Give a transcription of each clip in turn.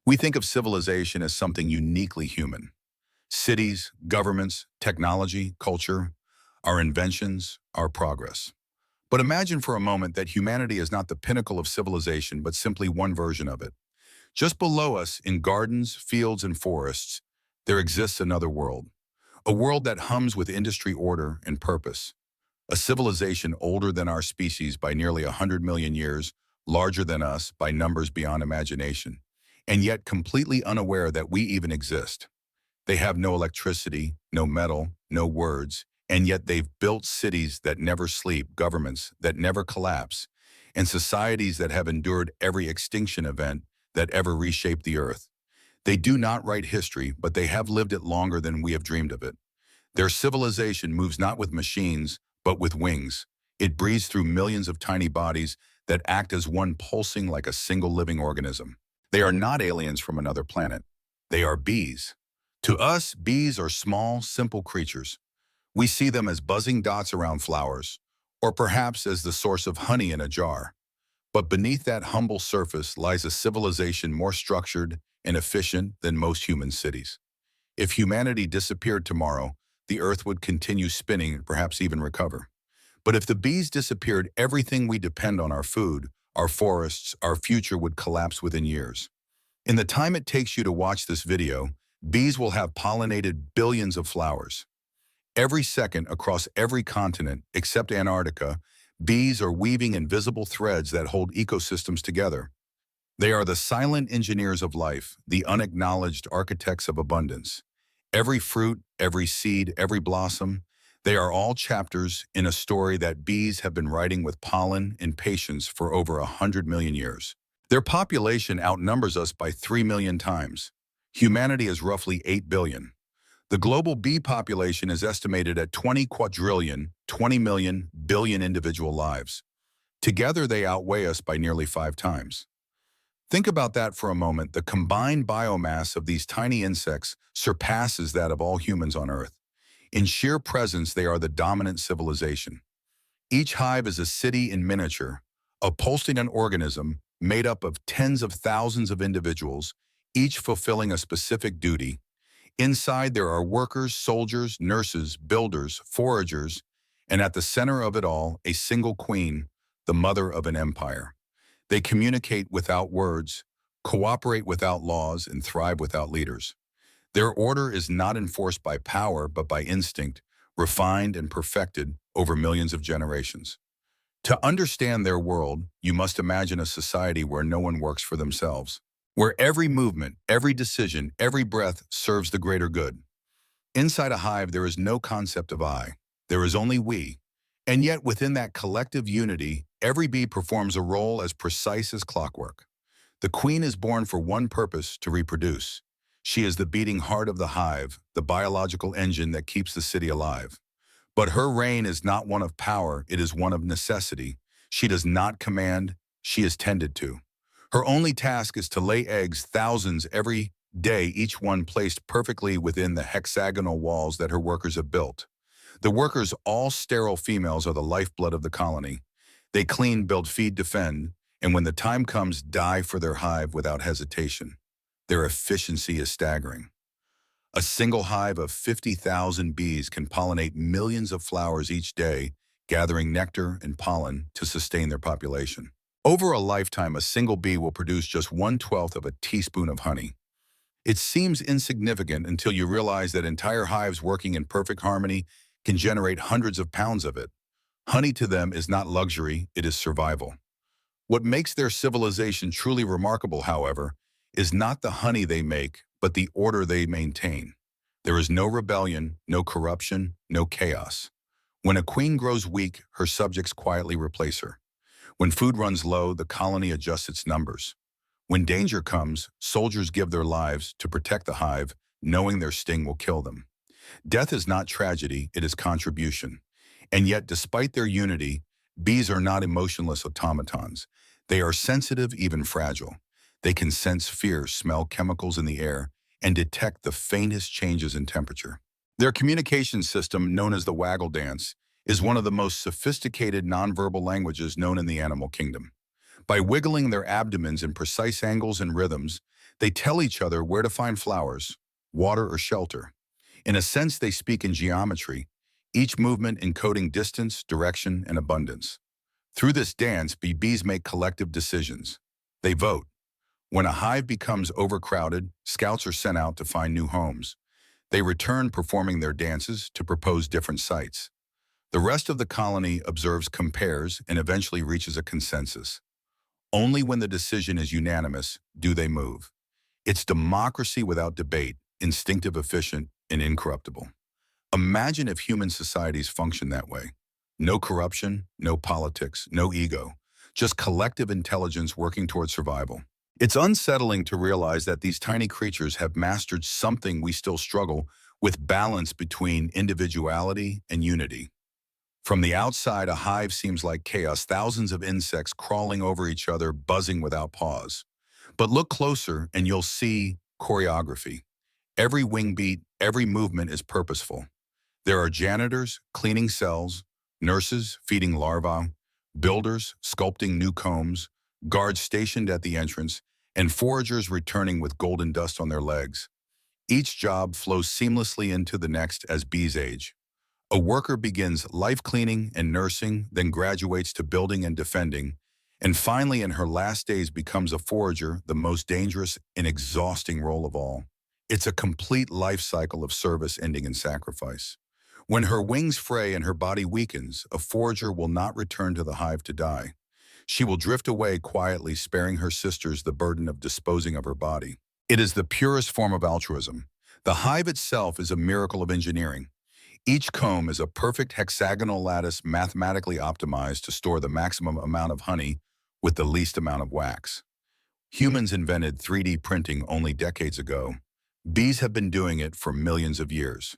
We think of civilization as something uniquely human. Cities, governments, technology, culture, our inventions, our progress. But imagine for a moment that humanity is not the pinnacle of civilization, but simply one version of it. Just below us, in gardens, fields, and forests, there exists another world. A world that hums with industry, order, and purpose. A civilization older than our species by nearly 100 million years, larger than us by numbers beyond imagination, and yet completely unaware that we even exist. They have no electricity, no metal, no words, and yet they've built cities that never sleep, governments that never collapse, and societies that have endured every extinction event that ever reshaped the earth. They do not write history, but they have lived it longer than we have dreamed of it. Their civilization moves not with machines, but with wings. It breathes through millions of tiny bodies that act as one, pulsing like a single living organism. They are not aliens from another planet. They are bees. To us, bees are small, simple creatures. We see them as buzzing dots around flowers, or perhaps as the source of honey in a jar. But beneath that humble surface lies a civilization more structured and efficient than most human cities. If humanity disappeared tomorrow, the earth would continue spinning and perhaps even recover. But if the bees disappeared, everything we depend on, our food, our forests, our future, would collapse within years. In the time it takes you to watch this video, bees will have pollinated billions of flowers. Every second, across every continent except Antarctica, bees are weaving invisible threads that hold ecosystems together. They are the silent engineers of life, the unacknowledged architects of abundance. Every fruit, every seed, every blossom, they are all chapters in a story that bees have been writing with pollen and patience for over 100 million years. Their population outnumbers us by 3 million times. Humanity is roughly 8 billion. The global bee population is estimated at 20 quadrillion, 20 million, billion individual lives. Together, they outweigh us by nearly 5 times. Think about that for a moment. The combined biomass of these tiny insects surpasses that of all humans on Earth. In sheer presence, they are the dominant civilization. Each hive is a city in miniature, a pulsing organism made up of tens of thousands of individuals, each fulfilling a specific duty. Inside, there are workers, soldiers, nurses, builders, foragers, and at the center of it all, a single queen, the mother of an empire. They communicate without words, cooperate without laws, and thrive without leaders. Their order is not enforced by power, but by instinct, refined and perfected over millions of generations. To understand their world, you must imagine a society where no one works for themselves, where every movement, every decision, every breath serves the greater good. Inside a hive, there is no concept of I. There is only we. And yet, within that collective unity, every bee performs a role as precise as clockwork. The queen is born for one purpose: to reproduce. She is the beating heart of the hive, the biological engine that keeps the city alive. But her reign is not one of power, it is one of necessity. She does not command, she is tended to. Her only task is to lay eggs, thousands every day, each one placed perfectly within the hexagonal walls that her workers have built. The workers, all sterile females, are the lifeblood of the colony. They clean, build, feed, defend, and when the time comes, die for their hive without hesitation. Their efficiency is staggering. A single hive of 50,000 bees can pollinate millions of flowers each day, gathering nectar and pollen to sustain their population. Over a lifetime, a single bee will produce just 1/12 of a teaspoon of honey. It seems insignificant until you realize that entire hives working in perfect harmony can generate hundreds of pounds of it. Honey to them is not luxury, it is survival. What makes their civilization truly remarkable, however, is not the honey they make, but the order they maintain. There is no rebellion, no corruption, no chaos. When a queen grows weak, her subjects quietly replace her. When food runs low, the colony adjusts its numbers. When danger comes, soldiers give their lives to protect the hive, knowing their sting will kill them. Death is not tragedy, it is contribution. And yet, despite their unity, bees are not emotionless automatons. They are sensitive, even fragile. They can sense fear, smell chemicals in the air, and detect the faintest changes in temperature. Their communication system, known as the waggle dance, is one of the most sophisticated nonverbal languages known in the animal kingdom. By wiggling their abdomens in precise angles and rhythms, They tell each other where to find flowers, water, or shelter. In a sense, they speak in geometry, each movement encoding distance, direction, and abundance. Through this dance, bees make collective decisions. They vote. When a hive becomes overcrowded, scouts are sent out to find new homes. They return performing their dances to propose different sites. The rest of the colony observes, compares, and eventually reaches a consensus. Only when the decision is unanimous do they move. It's democracy without debate, instinctive, efficient, and incorruptible. Imagine if human societies function that way. No corruption, no politics, no ego, just collective intelligence working toward survival. It's unsettling to realize that these tiny creatures have mastered something we still struggle with: balance between individuality and unity. From the outside, a hive seems like chaos, thousands of insects crawling over each other, buzzing without pause. But look closer and you'll see choreography. Every wing beat, every movement is purposeful. There are janitors cleaning cells, nurses feeding larvae, builders sculpting new combs, guards stationed at the entrance, and foragers returning with golden dust on their legs. Each job flows seamlessly into the next as bees age. A worker begins life cleaning and nursing, then graduates to building and defending, and finally in her last days becomes a forager, the most dangerous and exhausting role of all. It's a complete life cycle of service ending in sacrifice. When her wings fray and her body weakens, a forager will not return to the hive to die. She will drift away quietly, sparing her sisters the burden of disposing of her body. It is the purest form of altruism. The hive itself is a miracle of engineering. Each comb is a perfect hexagonal lattice mathematically optimized to store the maximum amount of honey with the least amount of wax. Humans invented 3D printing only decades ago. Bees have been doing it for millions of years.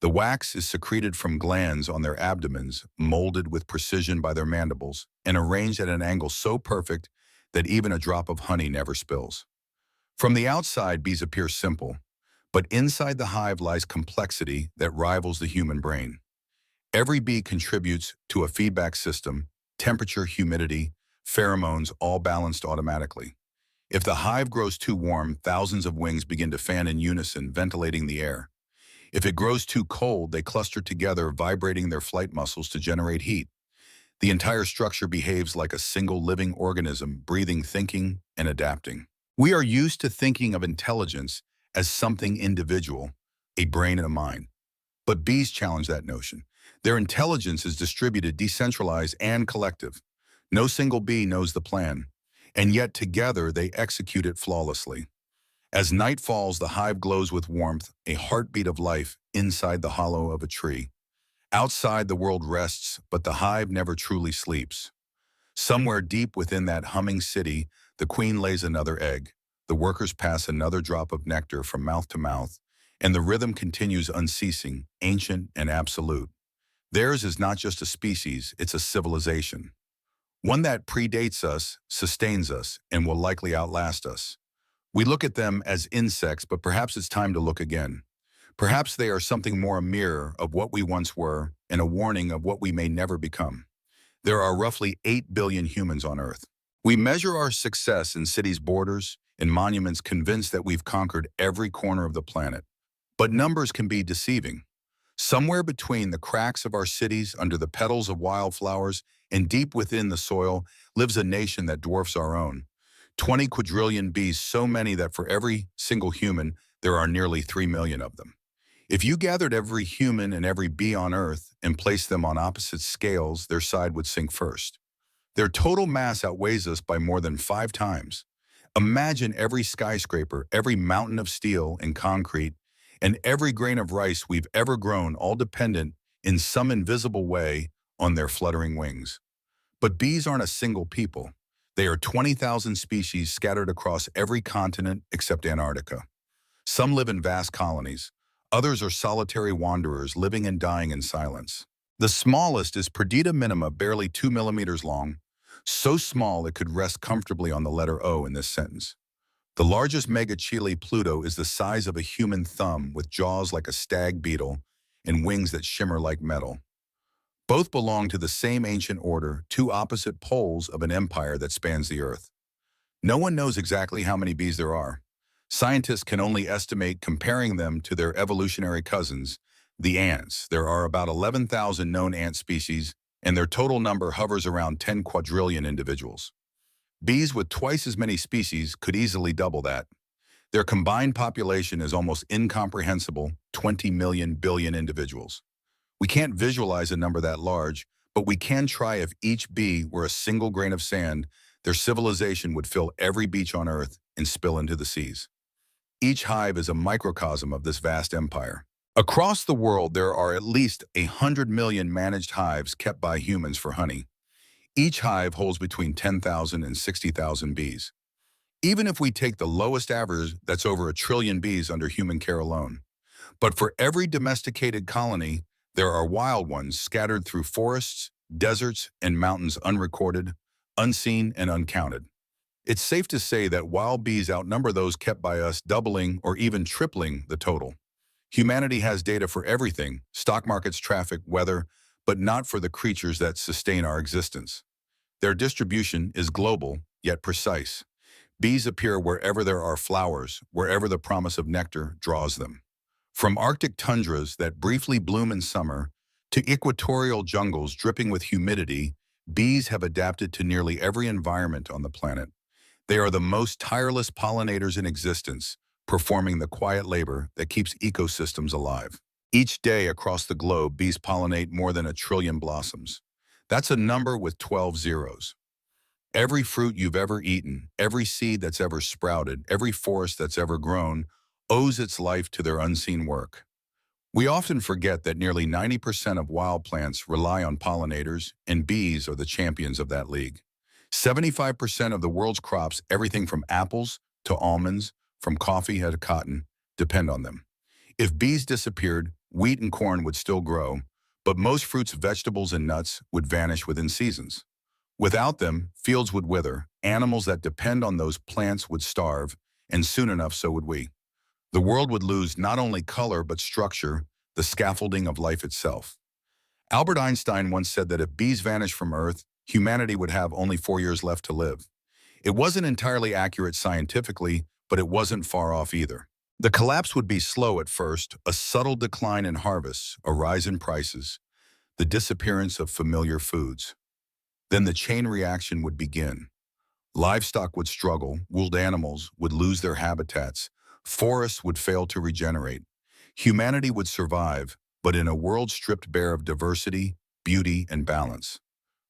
The wax is secreted from glands on their abdomens, molded with precision by their mandibles, and arranged at an angle so perfect that even a drop of honey never spills. From the outside, bees appear simple, but inside the hive lies complexity that rivals the human brain. Every bee contributes to a feedback system: temperature, humidity, pheromones, all balanced automatically. If the hive grows too warm, thousands of wings begin to fan in unison, ventilating the air. If it grows too cold, they cluster together, vibrating their flight muscles to generate heat. The entire structure behaves like a single living organism, breathing, thinking, and adapting. We are used to thinking of intelligence as something individual, a brain and a mind. But bees challenge that notion. Their intelligence is distributed, decentralized, and collective. No single bee knows the plan, and yet together they execute it flawlessly. As night falls, the hive glows with warmth, a heartbeat of life inside the hollow of a tree. Outside, the world rests, but the hive never truly sleeps. Somewhere deep within that humming city, the queen lays another egg. The workers pass another drop of nectar from mouth to mouth, and the rhythm continues unceasing, ancient, and absolute. Theirs is not just a species, it's a civilization. One that predates us, sustains us, and will likely outlast us. We look at them as insects, but perhaps it's time to look again. Perhaps they are something more: a mirror of what we once were and a warning of what we may never become. There are roughly 8 billion humans on Earth. We measure our success in cities' borders and monuments, convinced that we've conquered every corner of the planet. But numbers can be deceiving. Somewhere between the cracks of our cities, under the petals of wildflowers, and deep within the soil, lives a nation that dwarfs our own. 20 quadrillion bees, so many that for every single human, there are nearly 3 million of them. If you gathered every human and every bee on Earth and placed them on opposite scales, their side would sink first. Their total mass outweighs us by more than 5 times. Imagine every skyscraper, every mountain of steel and concrete, and every grain of rice we've ever grown, all dependent in some invisible way on their fluttering wings. But bees aren't a single people. They are 20,000 species scattered across every continent except Antarctica. Some live in vast colonies. Others are solitary wanderers, living and dying in silence. The smallest is Perdita minima, barely 2 millimeters long, so small it could rest comfortably on the letter O in this sentence. The largest Megachile Pluto is the size of a human thumb, with jaws like a stag beetle and wings that shimmer like metal. Both belong to the same ancient order, two opposite poles of an empire that spans the earth. No one knows exactly how many bees there are. Scientists can only estimate comparing them to their evolutionary cousins, the ants. There are about 11,000 known ant species, and their total number hovers around 10 quadrillion individuals. Bees with twice as many species could easily double that. Their combined population is almost incomprehensible, 20 million billion individuals. We can't visualize a number that large, but we can try. If each bee were a single grain of sand, their civilization would fill every beach on Earth and spill into the seas. Each hive is a microcosm of this vast empire. Across the world, there are at least 100 million managed hives kept by humans for honey. Each hive holds between 10,000 and 60,000 bees. Even if we take the lowest average, that's over 1 trillion bees under human care alone. But for every domesticated colony, there are wild ones scattered through forests, deserts, and mountains, unrecorded, unseen, and uncounted. It's safe to say that wild bees outnumber those kept by us, doubling or even tripling the total. Humanity has data for everything, stock markets, traffic, weather, but not for the creatures that sustain our existence. Their distribution is global, yet precise. Bees appear wherever there are flowers, wherever the promise of nectar draws them. From Arctic tundras that briefly bloom in summer to equatorial jungles dripping with humidity, bees have adapted to nearly every environment on the planet. They are the most tireless pollinators in existence, performing the quiet labor that keeps ecosystems alive. Each day across the globe, bees pollinate more than 1 trillion blossoms. That's a number with 12 zeros. Every fruit you've ever eaten, every seed that's ever sprouted, every forest that's ever grown, owes its life to their unseen work. We often forget that nearly 90% of wild plants rely on pollinators, and bees are the champions of that league. 75% of the world's crops, everything from apples to almonds, from coffee to cotton, depend on them. If bees disappeared, wheat and corn would still grow, but most fruits, vegetables, and nuts would vanish within seasons. Without them, fields would wither, animals that depend on those plants would starve, and soon enough so would we. The world would lose not only color but structure, the scaffolding of life itself. Albert Einstein once said that if bees vanished from Earth, humanity would have only 4 years left to live. It wasn't entirely accurate scientifically, but it wasn't far off either. The collapse would be slow at first, a subtle decline in harvests, a rise in prices, the disappearance of familiar foods. Then the chain reaction would begin. Livestock would struggle, wild animals would lose their habitats, forests would fail to regenerate. Humanity would survive, but in a world stripped bare of diversity, beauty, and balance.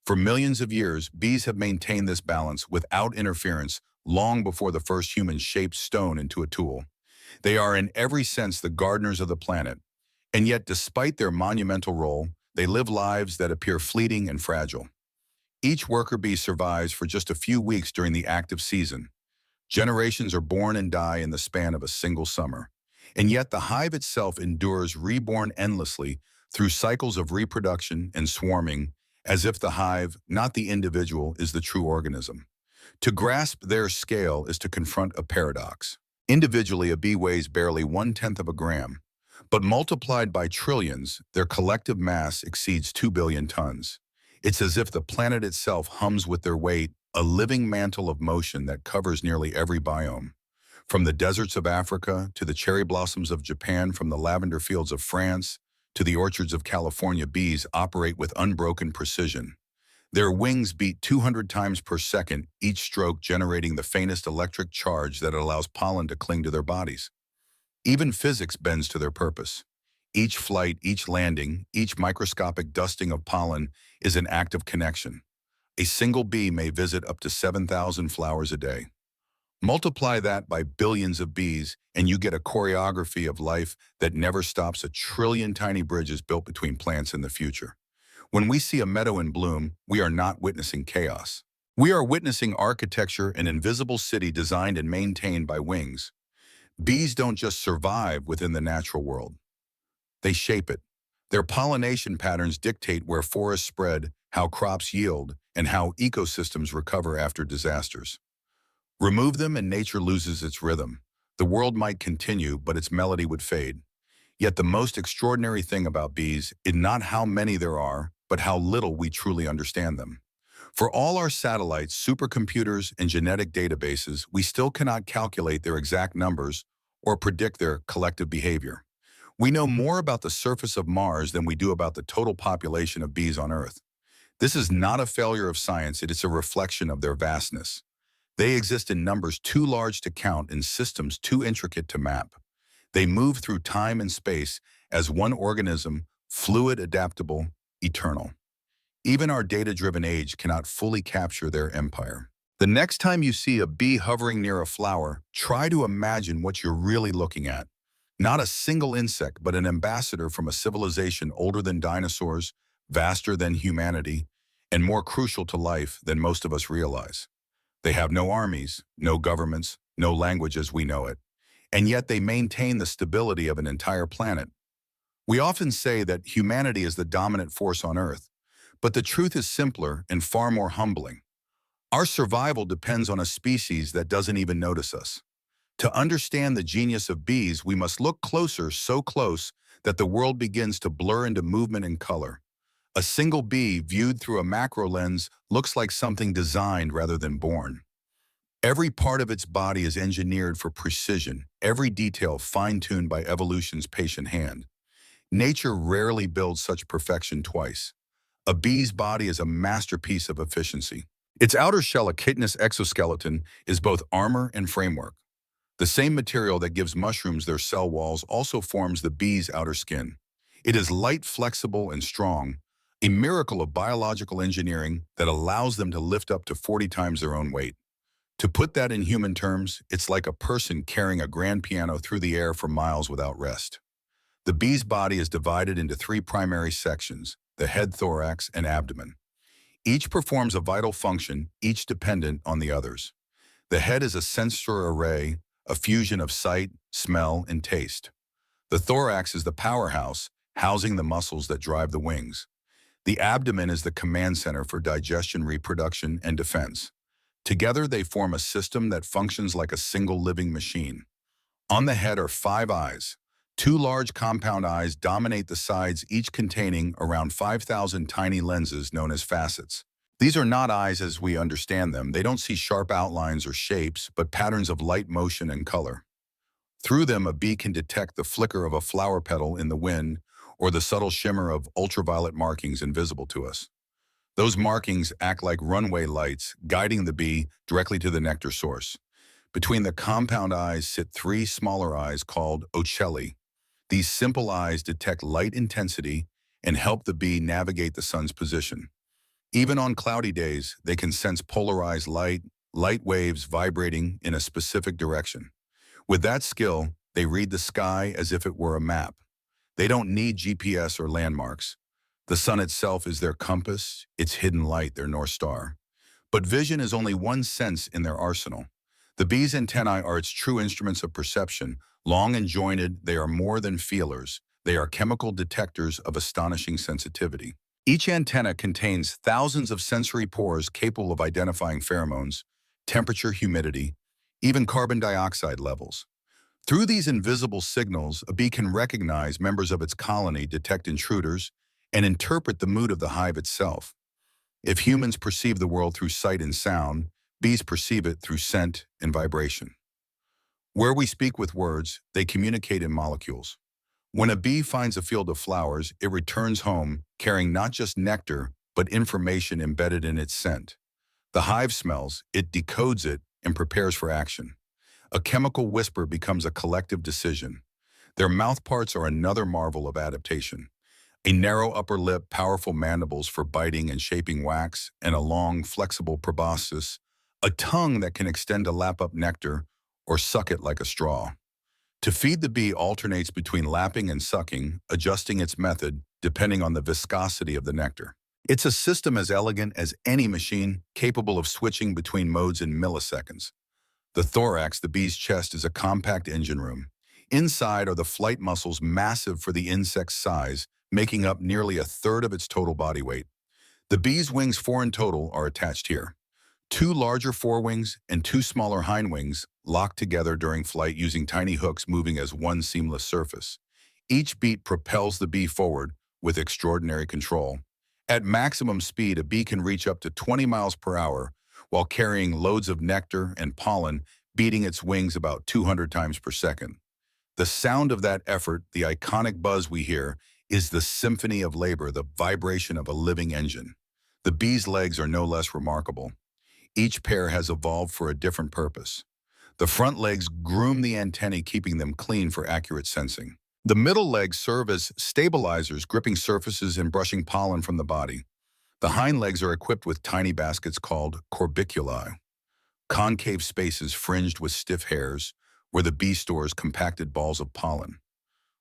For millions of years, bees have maintained this balance without interference long before the first humans shaped stone into a tool. They are in every sense the gardeners of the planet, and yet despite their monumental role, they live lives that appear fleeting and fragile. Each worker bee survives for just a few weeks during the active season. Generations are born and die in the span of a single summer. And yet the hive itself endures, reborn endlessly through cycles of reproduction and swarming, as if the hive, not the individual, is the true organism. To grasp their scale is to confront a paradox. Individually, a bee weighs barely 1/10 of a gram, but multiplied by trillions, their collective mass exceeds 2 billion tons. It's as if the planet itself hums with their weight, a living mantle of motion that covers nearly every biome. From the deserts of Africa to the cherry blossoms of Japan, from the lavender fields of France to the orchards of California, bees operate with unbroken precision. Their wings beat 200 times per second, each stroke generating the faintest electric charge that allows pollen to cling to their bodies. Even physics bends to their purpose. Each flight, each landing, each microscopic dusting of pollen is an act of connection. A single bee may visit up to 7,000 flowers a day. Multiply that by billions of bees, and you get a choreography of life that never stops, 1 trillion tiny bridges built between plants in the future. When we see a meadow in bloom, we are not witnessing chaos. We are witnessing architecture, an invisible city designed and maintained by wings. Bees don't just survive within the natural world. They shape it. Their pollination patterns dictate where forests spread, how crops yield, and how ecosystems recover after disasters. Remove them and nature loses its rhythm. The world might continue, but its melody would fade. Yet the most extraordinary thing about bees is not how many there are, but how little we truly understand them. For all our satellites, supercomputers, and genetic databases, we still cannot calculate their exact numbers or predict their collective behavior. We know more about the surface of Mars than we do about the total population of bees on Earth. This is not a failure of science, it is a reflection of their vastness. They exist in numbers too large to count in systems too intricate to map. They move through time and space as one organism, fluid, adaptable, eternal. Even our data-driven age cannot fully capture their empire. The next time you see a bee hovering near a flower, try to imagine what you're really looking at. Not a single insect, but an ambassador from a civilization older than dinosaurs, vaster than humanity, and more crucial to life than most of us realize. They have no armies, no governments, no language as we know it, and yet they maintain the stability of an entire planet. We often say that humanity is the dominant force on Earth, but the truth is simpler and far more humbling. Our survival depends on a species that doesn't even notice us. To understand the genius of bees, we must look closer, so close that the world begins to blur into movement and color. A single bee, viewed through a macro lens, looks like something designed rather than born. Every part of its body is engineered for precision, every detail fine-tuned by evolution's patient hand. Nature rarely builds such perfection twice. A bee's body is a masterpiece of efficiency. Its outer shell, a chitinous exoskeleton, is both armor and framework. The same material that gives mushrooms their cell walls also forms the bee's outer skin. It is light, flexible, and strong, a miracle of biological engineering that allows them to lift up to 40 times their own weight. To put that in human terms, it's like a person carrying a grand piano through the air for miles without rest. The bee's body is divided into three primary sections: the head, thorax, and abdomen. Each performs a vital function, each dependent on the others. The head is a sensory array, a fusion of sight, smell, and taste. The thorax is the powerhouse, housing the muscles that drive the wings. The abdomen is the command center for digestion, reproduction, and defense. Together, they form a system that functions like a single living machine. On the head are 5 eyes. 2 large compound eyes dominate the sides, each containing around 5,000 tiny lenses known as facets. These are not eyes as we understand them. They don't see sharp outlines or shapes, but patterns of light, motion, and color. Through them, a bee can detect the flicker of a flower petal in the wind or the subtle shimmer of ultraviolet markings invisible to us. Those markings act like runway lights, guiding the bee directly to the nectar source. Between the compound eyes sit 3 smaller eyes called ocelli. These simple eyes detect light intensity and help the bee navigate the sun's position. Even on cloudy days, they can sense polarized light waves vibrating in a specific direction. With that skill, they read the sky as if it were a map. They don't need GPS or landmarks. The sun itself is their compass, its hidden light their North Star. But vision is only one sense in their arsenal. The bee's antennae are its true instruments of perception. Long and jointed, they are more than feelers. They are chemical detectors of astonishing sensitivity. Each antenna contains thousands of sensory pores capable of identifying pheromones, temperature, humidity, even carbon dioxide levels. Through these invisible signals, a bee can recognize members of its colony, detect intruders, and interpret the mood of the hive itself. If humans perceive the world through sight and sound, bees perceive it through scent and vibration. Where we speak with words, they communicate in molecules. When a bee finds a field of flowers, it returns home carrying not just nectar, but information embedded in its scent. The hive smells, it decodes it, and prepares for action. A chemical whisper becomes a collective decision. Their mouthparts are another marvel of adaptation. A narrow upper lip, powerful mandibles for biting and shaping wax, and a long, flexible proboscis, a tongue that can extend to lap up nectar or suck it like a straw. To feed the bee alternates between lapping and sucking, adjusting its method depending on the viscosity of the nectar. It's a system as elegant as any machine, capable of switching between modes in milliseconds. The thorax, the bee's chest, is a compact engine room. Inside are the flight muscles, massive for the insect's size, making up nearly a third of its total body weight. The bee's wings, 4 in total, are attached here. 2 larger forewings and 2 smaller hindwings lock together during flight using tiny hooks moving as one seamless surface. Each beat propels the bee forward with extraordinary control. At maximum speed, a bee can reach up to 20 miles per hour while carrying loads of nectar and pollen, beating its wings about 200 times per second. The sound of that effort, the iconic buzz we hear, is the symphony of labor, the vibration of a living engine. The bee's legs are no less remarkable. Each pair has evolved for a different purpose. The front legs groom the antennae, keeping them clean for accurate sensing. The middle legs serve as stabilizers, gripping surfaces and brushing pollen from the body. The hind legs are equipped with tiny baskets called corbiculae, concave spaces fringed with stiff hairs, where the bee stores compacted balls of pollen.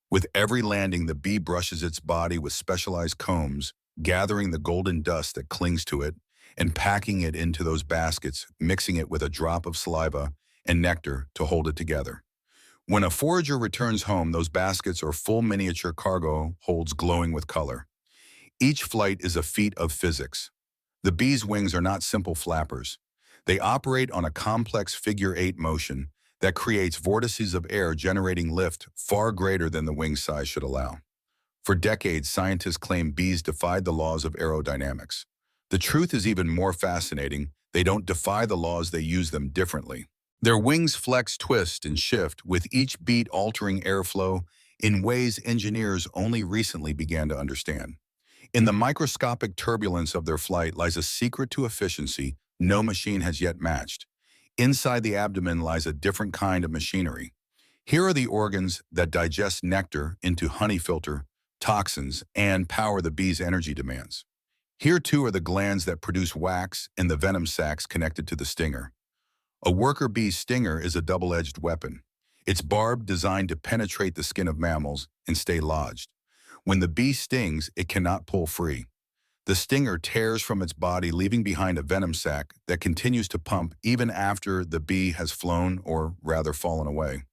With every landing, the bee brushes its body with specialized combs, gathering the golden dust that clings to it and packing it into those baskets, mixing it with a drop of saliva and nectar to hold it together. When a forager returns home, those baskets are full miniature cargo holds glowing with color. Each flight is a feat of physics. The bee's wings are not simple flappers. They operate on a complex figure-8 motion that creates vortices of air, generating lift far greater than the wing size should allow. For decades, scientists claim bees defied the laws of aerodynamics. The truth is even more fascinating. They don't defy the laws, they use them differently. Their wings flex, twist, and shift, with each beat altering airflow in ways engineers only recently began to understand. In the microscopic turbulence of their flight lies a secret to efficiency no machine has yet matched. Inside the abdomen lies a different kind of machinery. Here are the organs that digest nectar into honey, filter toxins, and power the bee's energy demands. Here, too, are the glands that produce wax and the venom sacs connected to the stinger. A worker bee's stinger is a double-edged weapon. It's barbed, designed to penetrate the skin of mammals and stay lodged. When the bee stings, it cannot pull free. The stinger tears from its body, leaving behind a venom sac that continues to pump even after the bee has flown, or rather fallen away.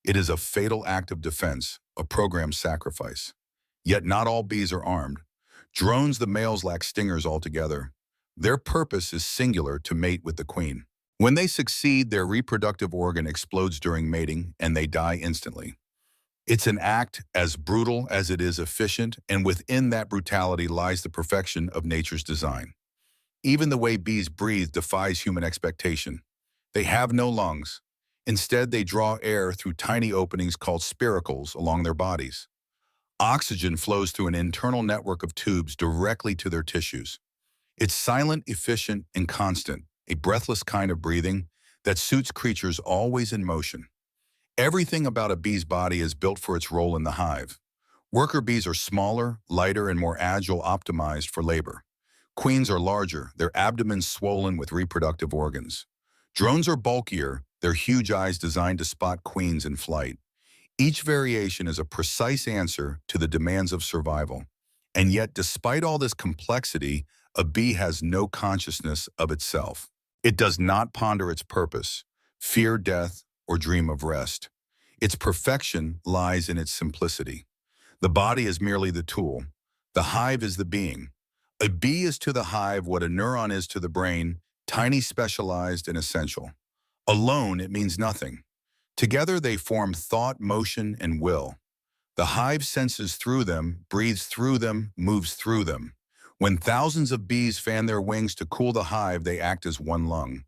It is a fatal act of defense, a programmed sacrifice. Yet not all bees are armed. Drones, the males, lack stingers altogether. Their purpose is singular: to mate with the queen. When they succeed, their reproductive organ explodes during mating, and they die instantly. It's an act as brutal as it is efficient, and within that brutality lies the perfection of nature's design. Even the way bees breathe defies human expectation. They have no lungs. Instead, they draw air through tiny openings called spiracles along their bodies. Oxygen flows through an internal network of tubes directly to their tissues. It's silent, efficient, and constant, a breathless kind of breathing that suits creatures always in motion. Everything about a bee's body is built for its role in the hive. Worker bees are smaller, lighter, and more agile, optimized for labor. Queens are larger, their abdomens swollen with reproductive organs. Drones are bulkier, their huge eyes designed to spot queens in flight. Each variation is a precise answer to the demands of survival. And yet, despite all this complexity, a bee has no consciousness of itself. It does not ponder its purpose, fear death, or dream of rest. Its perfection lies in its simplicity. The body is merely the tool. The hive is the being. A bee is to the hive what a neuron is to the brain: tiny, specialized, and essential. Alone, it means nothing. Together, they form thought, motion, and will. The hive senses through them, breathes through them, moves through them. When thousands of bees fan their wings to cool the hive, they act as one lung.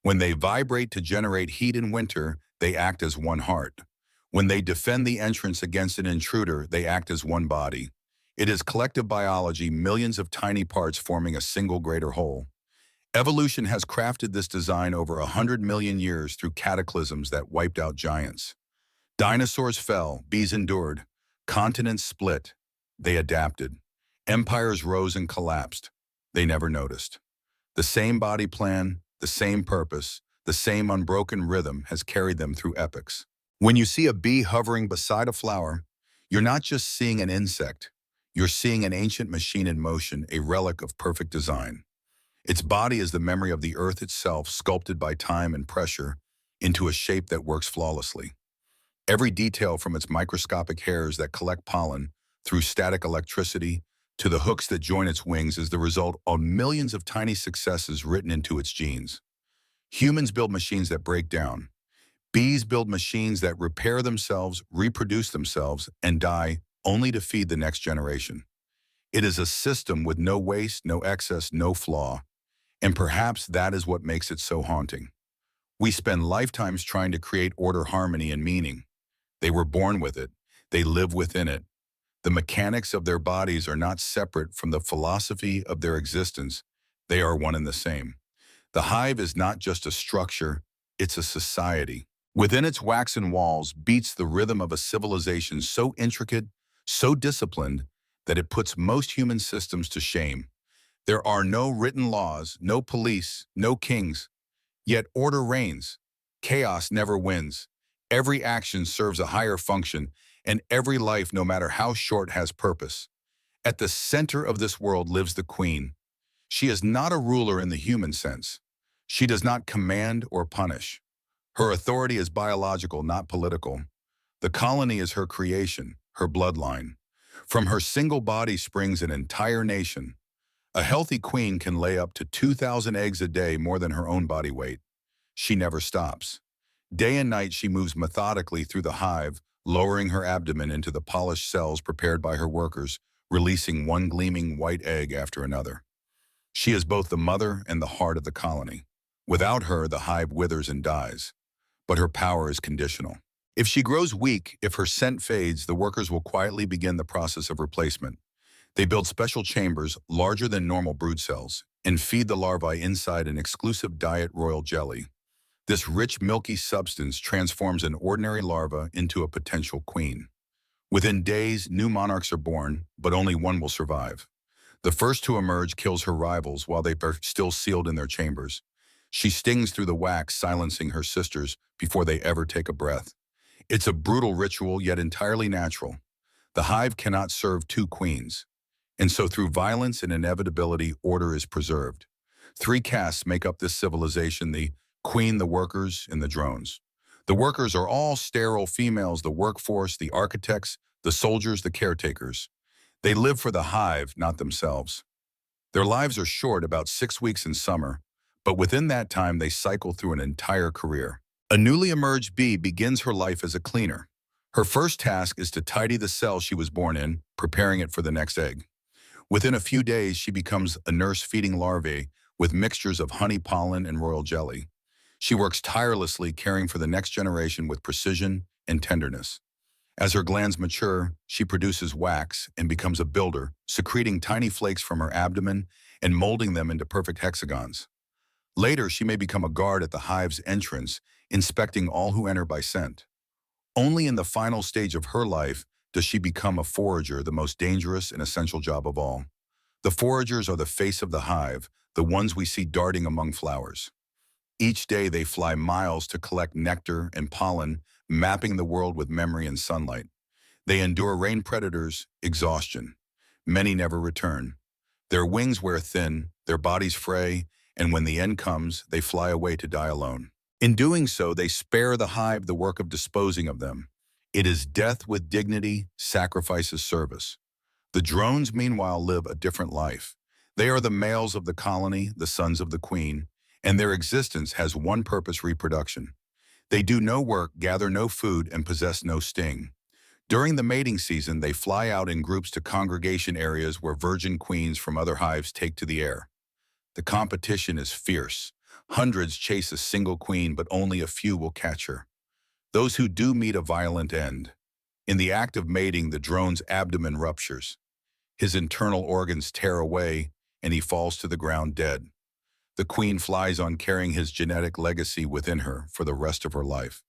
When they vibrate to generate heat in winter, they act as one heart. When they defend the entrance against an intruder, they act as one body. It is collective biology, millions of tiny parts forming a single greater whole. Evolution has crafted this design over 100 million years through cataclysms that wiped out giants. Dinosaurs fell, bees endured. Continents split. They adapted. Empires rose and collapsed. They never noticed. The same body plan, the same purpose, the same unbroken rhythm has carried them through epochs. When you see a bee hovering beside a flower, you're not just seeing an insect. You're seeing an ancient machine in motion, a relic of perfect design. Its body is the memory of the earth itself, sculpted by time and pressure into a shape that works flawlessly. Every detail, from its microscopic hairs that collect pollen through static electricity to the hooks that join its wings, is the result of millions of tiny successes written into its genes. Humans build machines that break down. Bees build machines that repair themselves, reproduce themselves, and die only to feed the next generation. It is a system with no waste, no excess, no flaw. And perhaps that is what makes it so haunting. We spend lifetimes trying to create order, harmony, and meaning. They were born with it. They live within it. The mechanics of their bodies are not separate from the philosophy of their existence. They are one and the same. The hive is not just a structure, it's a society. Within its waxen walls beats the rhythm of a civilization so intricate, so disciplined, that it puts most human systems to shame. There are no written laws, no police, no kings, yet order reigns. Chaos never wins. Every action serves a higher function, and every life, no matter how short, has purpose. At the center of this world lives the queen. She is not a ruler in the human sense. She does not command or punish. Her authority is biological, not political. The colony is her creation, her bloodline. From her single body springs an entire nation. A healthy queen can lay up to 2,000 eggs a day, more than her own body weight. She never stops. Day and night she moves methodically through the hive, lowering her abdomen into the polished cells prepared by her workers, releasing one gleaming white egg after another. She is both the mother and the heart of the colony. Without her, the hive withers and dies. But her power is conditional. If she grows weak, if her scent fades, the workers will quietly begin the process of replacement. They build special chambers larger than normal brood cells and feed the larvae inside an exclusive diet royal jelly. This rich, milky substance transforms an ordinary larva into a potential queen. Within days, new monarchs are born, but only one will survive. The first to emerge kills her rivals while they are still sealed in their chambers. She stings through the wax, silencing her sisters before they ever take a breath. It's a brutal ritual, yet entirely natural. The hive cannot serve two queens. And so through violence and inevitability, order is preserved. Three castes make up this civilization: the queen, the workers, and the drones. The workers are all sterile females: the workforce, the architects, the soldiers, the caretakers. They live for the hive, not themselves. Their lives are short, about 6 weeks in summer, but within that time they cycle through an entire career. A newly emerged bee begins her life as a cleaner. Her first task is to tidy the cell she was born in, preparing it for the next egg. Within a few days, she becomes a nurse feeding larvae with mixtures of honey, pollen, and royal jelly. She works tirelessly, caring for the next generation with precision and tenderness. As her glands mature, she produces wax and becomes a builder, secreting tiny flakes from her abdomen and molding them into perfect hexagons. Later, she may become a guard at the hive's entrance, inspecting all who enter by scent. Only in the final stage of her life does she become a forager, the most dangerous and essential job of all. The foragers are the face of the hive, the ones we see darting among flowers. Each day they fly miles to collect nectar and pollen, mapping the world with memory and sunlight. They endure rain predators, exhaustion. Many never return. Their wings wear thin, their bodies fray, and when the end comes, they fly away to die alone. In doing so, they spare the hive the work of disposing of them. It is death with dignity, sacrifice as service. The drones, meanwhile, live a different life. They are the males of the colony, the sons of the queen, and their existence has one purpose: reproduction. They do no work, gather no food, and possess no sting. During the mating season, they fly out in groups to congregation areas where virgin queens from other hives take to the air. The competition is fierce. Hundreds chase a single queen, but only a few will catch her. Those who do meet a violent end. In the act of mating, the drone's abdomen ruptures. His internal organs tear away, and he falls to the ground dead. The queen flies on, carrying his genetic legacy within her for the rest of her life.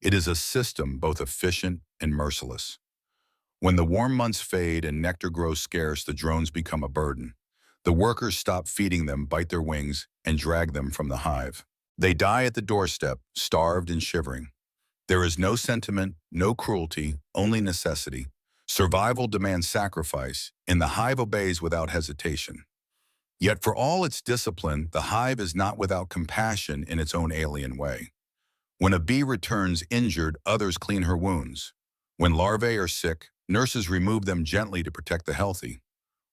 It is a system both efficient and merciless. When the warm months fade and nectar grows scarce, the drones become a burden. The workers stop feeding them, bite their wings, and drag them from the hive. They die at the doorstep, starved and shivering. There is no sentiment, no cruelty, only necessity. Survival demands sacrifice, and the hive obeys without hesitation. Yet for all its discipline, the hive is not without compassion in its own alien way. When a bee returns injured, others clean her wounds. When larvae are sick, nurses remove them gently to protect the healthy.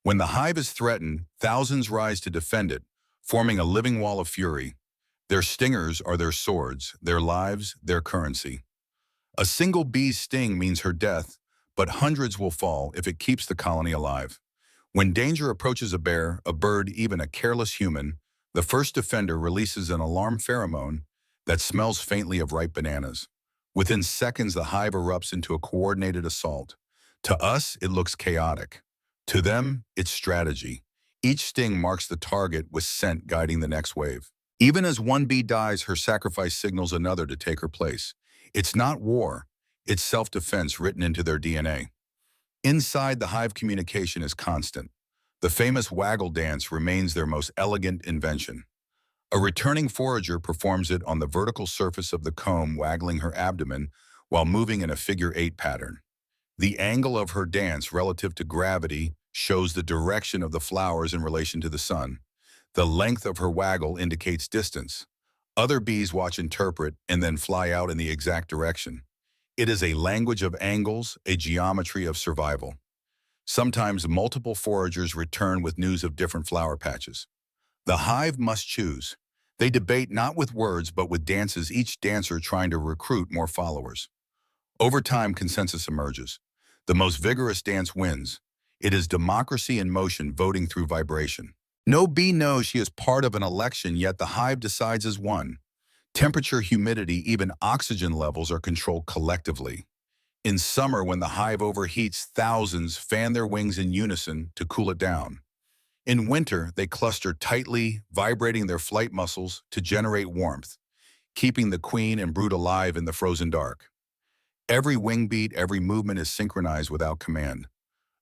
When the hive is threatened, thousands rise to defend it, forming a living wall of fury. Their stingers are their swords, their lives, their currency. A single bee's sting means her death, but hundreds will fall if it keeps the colony alive. When danger approaches a bear, a bird, even a careless human, the first defender releases an alarm pheromone that smells faintly of ripe bananas. Within seconds, the hive erupts into a coordinated assault. To us, it looks chaotic. To them, it's strategy. Each sting marks the target with scent guiding the next wave. Even as one bee dies, her sacrifice signals another to take her place. It's not war, it's self-defense written into their DNA. Inside, the hive communication is constant. The famous waggle dance remains their most elegant invention. A returning forager performs it on the vertical surface of the comb, waggling her abdomen while moving in a figure-8 pattern. The angle of her dance relative to gravity shows the direction of the flowers in relation to the sun. The length of her waggle indicates distance. Other bees watch, interpret, and then fly out in the exact direction. It is a language of angles, a geometry of survival. Sometimes multiple foragers return with news of different flower patches. The hive must choose. They debate not with words but with dances, each dancer trying to recruit more followers. Over time, consensus emerges. The most vigorous dance wins. It is democracy in motion, voting through vibration. No bee knows she is part of an election, yet the hive decides as one. Temperature, humidity, even oxygen levels are controlled collectively. In summer, when the hive overheats, thousands fan their wings in unison to cool it down. In winter, they cluster tightly, vibrating their flight muscles to generate warmth, keeping the queen and brood alive in the frozen dark. Every wing beat, every movement is synchronized without command.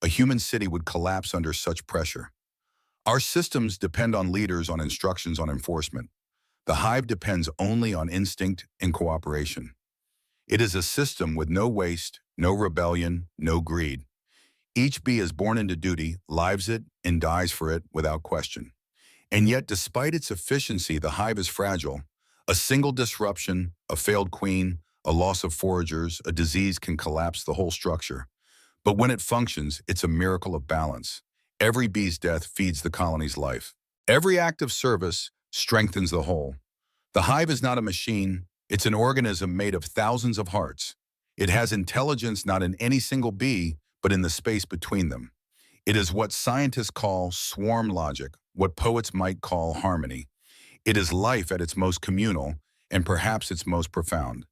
A human city would collapse under such pressure. Our systems depend on leaders, on instructions, on enforcement. The hive depends only on instinct and cooperation. It is a system with no waste, no rebellion, no greed. Each bee is born into duty, lives it, and dies for it without question. And yet, despite its efficiency, the hive is fragile. A single disruption, a failed queen, a loss of foragers, a disease can collapse the whole structure. But when it functions, it's a miracle of balance. Every bee's death feeds the colony's life. Every act of service strengthens the whole. The hive is not a machine, it's an organism made of thousands of hearts. It has intelligence not in any single bee, but in the space between them. It is what scientists call swarm logic, what poets might call harmony. It is life at its most communal, and perhaps its most profound.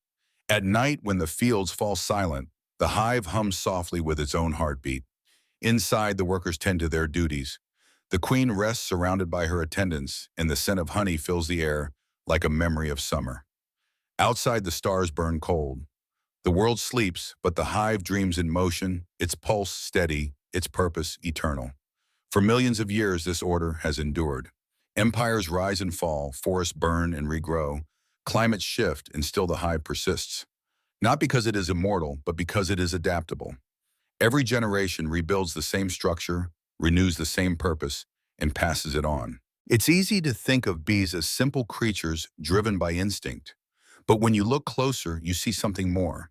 At night, when the fields fall silent, the hive hums softly with its own heartbeat. Inside, the workers tend to their duties. The queen rests surrounded by her attendants, and the scent of honey fills the air like a memory of summer. Outside, the stars burn cold. The world sleeps, but the hive dreams in motion, its pulse steady, its purpose eternal. For millions of years, this order has endured. Empires rise and fall, forests burn and regrow, climates shift, and still the hive persists. Not because it is immortal, but because it is adaptable. Every generation rebuilds the same structure, renews the same purpose, and passes it on. It's easy to think of bees as simple creatures driven by instinct. But when you look closer, you see something more.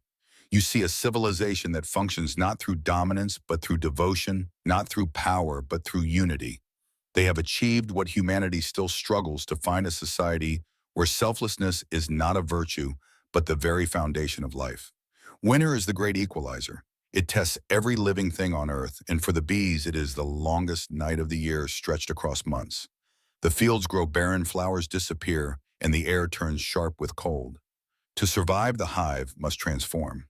You see a civilization that functions not through dominance, but through devotion, not through power, but through unity. They have achieved what humanity still struggles to find: a society where selflessness is not a virtue, but the very foundation of life. Winter is the great equalizer. It tests every living thing on Earth, and for the bees, it is the longest night of the year stretched across months. The fields grow barren, flowers disappear, and the air turns sharp with cold. To survive, the hive must transform.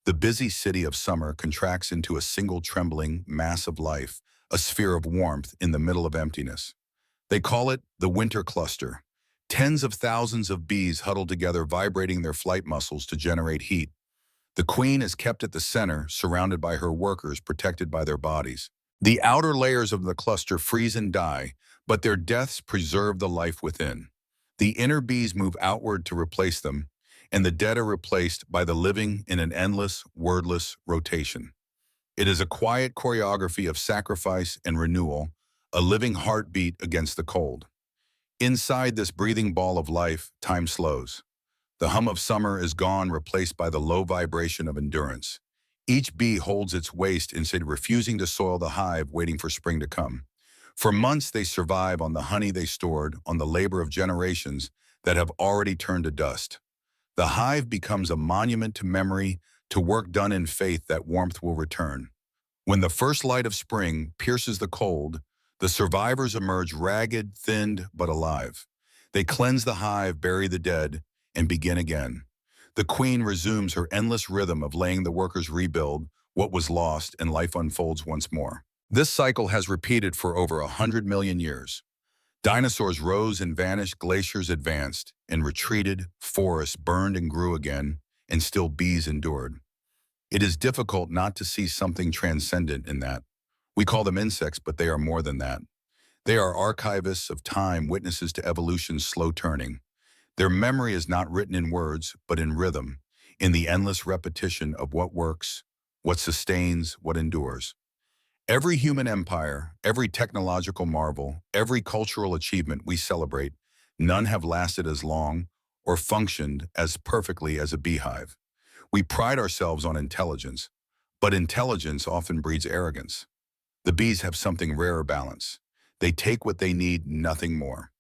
The busy city of summer contracts into a single trembling mass of life, a sphere of warmth in the middle of emptiness. They call it the winter cluster. Tens of thousands of bees huddle together, vibrating their flight muscles to generate heat. The queen is kept at the center, surrounded by her workers, protected by their bodies. The outer layers of the cluster freeze and die, but their deaths preserve the life within. The inner bees move outward to replace them, and the dead are replaced by the living in an endless, wordless rotation. It is a quiet choreography of sacrifice and renewal, a living heartbeat against the cold. Inside this breathing ball of life, time slows. The hum of summer is gone, replaced by the low vibration of endurance. Each bee holds its waste instead, refusing to soil the hive, waiting for spring to come. For months, they survive on the honey they stored, on the labor of generations that have already turned to dust. The hive becomes a monument to memory, to work done in faith that warmth will return. When the first light of spring pierces the cold, the survivors emerge ragged, thinned, but alive. They cleanse the hive, bury the dead, and begin again. The queen resumes her endless rhythm of laying the workers rebuild what was lost, and life unfolds once more. This cycle has repeated for over 100 million years. Dinosaurs rose and vanished, glaciers advanced and retreated, forests burned and grew again, and still bees endured. It is difficult not to see something transcendent in that. We call them insects, but they are more than that. They are archivists of time, witnesses to evolution's slow turning. Their memory is not written in words, but in rhythm, in the endless repetition of what works, what sustains, what endures. Every human empire, every technological marvel, every cultural achievement we celebrate, none have lasted as long or functioned as perfectly as a beehive. We pride ourselves on intelligence, but intelligence often breeds arrogance. The bees have something rarer balance. They take what they need, nothing more.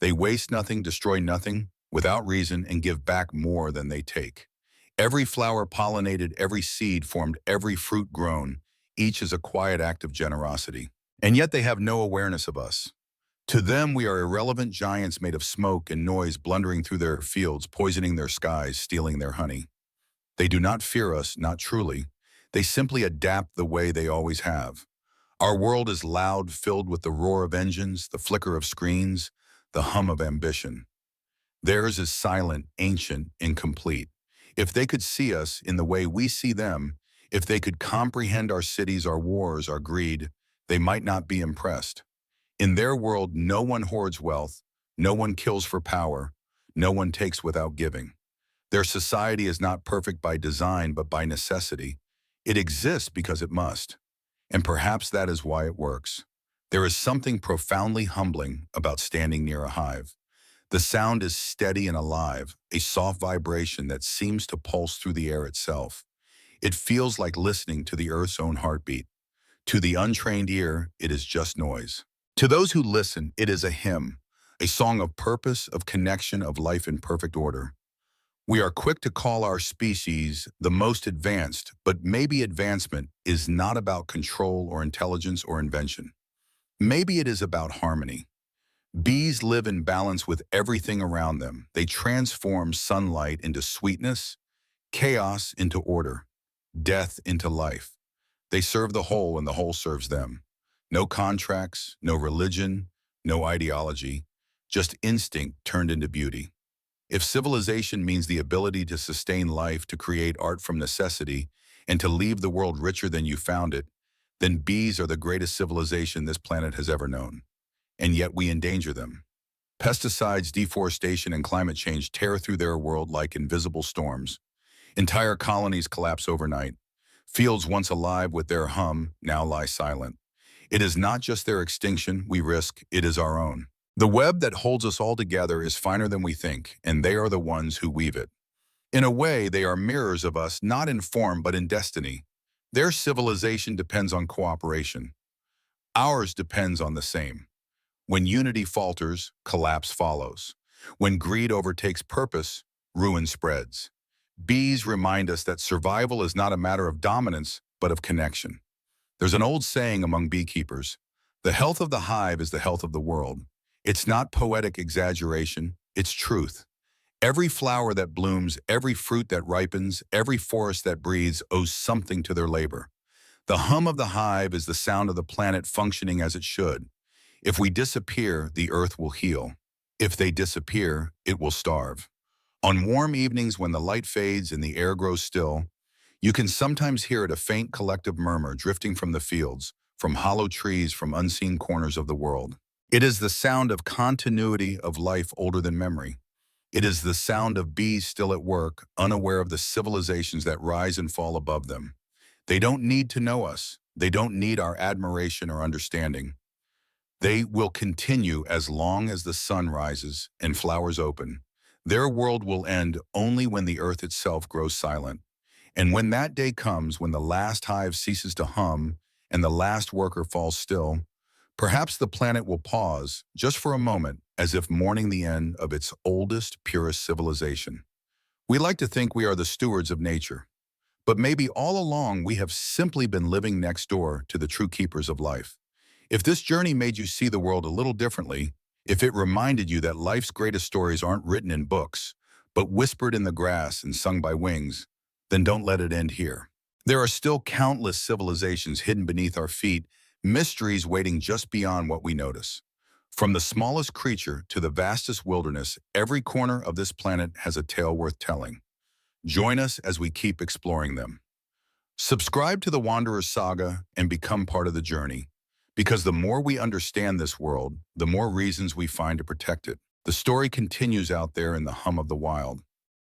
They waste nothing, destroy nothing, without reason, and give back more than they take. Every flower pollinated, every seed formed, every fruit grown, each is a quiet act of generosity. And yet they have no awareness of us. To them, we are irrelevant giants made of smoke and noise, blundering through their fields, poisoning their skies, stealing their honey. They do not fear us, not truly. They simply adapt the way they always have. Our world is loud, filled with the roar of engines, the flicker of screens, the hum of ambition. Theirs is silent, ancient, incomplete. If they could see us in the way we see them, if they could comprehend our cities, our wars, our greed, they might not be impressed. In their world, no one hoards wealth, no one kills for power, no one takes without giving. Their society is not perfect by design, but by necessity. It exists because it must. And perhaps that is why it works. There is something profoundly humbling about standing near a hive. The sound is steady and alive, a soft vibration that seems to pulse through the air itself. It feels like listening to the earth's own heartbeat. To the untrained ear, it is just noise. To those who listen, it is a hymn, a song of purpose, of connection, of life in perfect order. We are quick to call our species the most advanced, but maybe advancement is not about control or intelligence or invention. Maybe it is about harmony. Bees live in balance with everything around them. They transform sunlight into sweetness, chaos into order, death into life. They serve the whole and the whole serves them. No contracts, no religion, no ideology, just instinct turned into beauty. If civilization means the ability to sustain life, to create art from necessity, and to leave the world richer than you found it, then bees are the greatest civilization this planet has ever known. And yet we endanger them. Pesticides, deforestation, and climate change tear through their world like invisible storms. Entire colonies collapse overnight. Fields once alive with their hum now lie silent. It is not just their extinction we risk, it is our own. The web that holds us all together is finer than we think, and they are the ones who weave it. In a way, they are mirrors of us, not in form but in destiny. Their civilization depends on cooperation. Ours depends on the same. When unity falters, collapse follows. When greed overtakes purpose, ruin spreads. Bees remind us that survival is not a matter of dominance, but of connection. There's an old saying among beekeepers, the health of the hive is the health of the world. It's not poetic exaggeration, it's truth. Every flower that blooms, every fruit that ripens, every forest that breathes owes something to their labor. The hum of the hive is the sound of the planet functioning as it should. If we disappear, the earth will heal. If they disappear, it will starve. On warm evenings when the light fades and the air grows still, you can sometimes hear it, a faint collective murmur drifting from the fields, from hollow trees, from unseen corners of the world. It is the sound of continuity of life older than memory. It is the sound of bees still at work, unaware of the civilizations that rise and fall above them. They don't need to know us. They don't need our admiration or understanding. They will continue as long as the sun rises and flowers open. Their world will end only when the earth itself grows silent. And when that day comes, when the last hive ceases to hum and the last worker falls still, perhaps the planet will pause just for a moment, as if mourning the end of its oldest, purest civilization. We like to think we are the stewards of nature, But maybe all along we have simply been living next door to the true keepers of life. If this journey made you see the world a little differently, if it reminded you that life's greatest stories aren't written in books, but whispered in the grass and sung by wings, then don't let it end here. There are still countless civilizations hidden beneath our feet, mysteries waiting just beyond what we notice. From the smallest creature to the vastest wilderness, every corner of this planet has a tale worth telling. Join us as we keep exploring them. Subscribe to the Wanderer's Saga and become part of the journey. Because the more we understand this world, the more reasons we find to protect it. The story continues out there in the hum of the wild.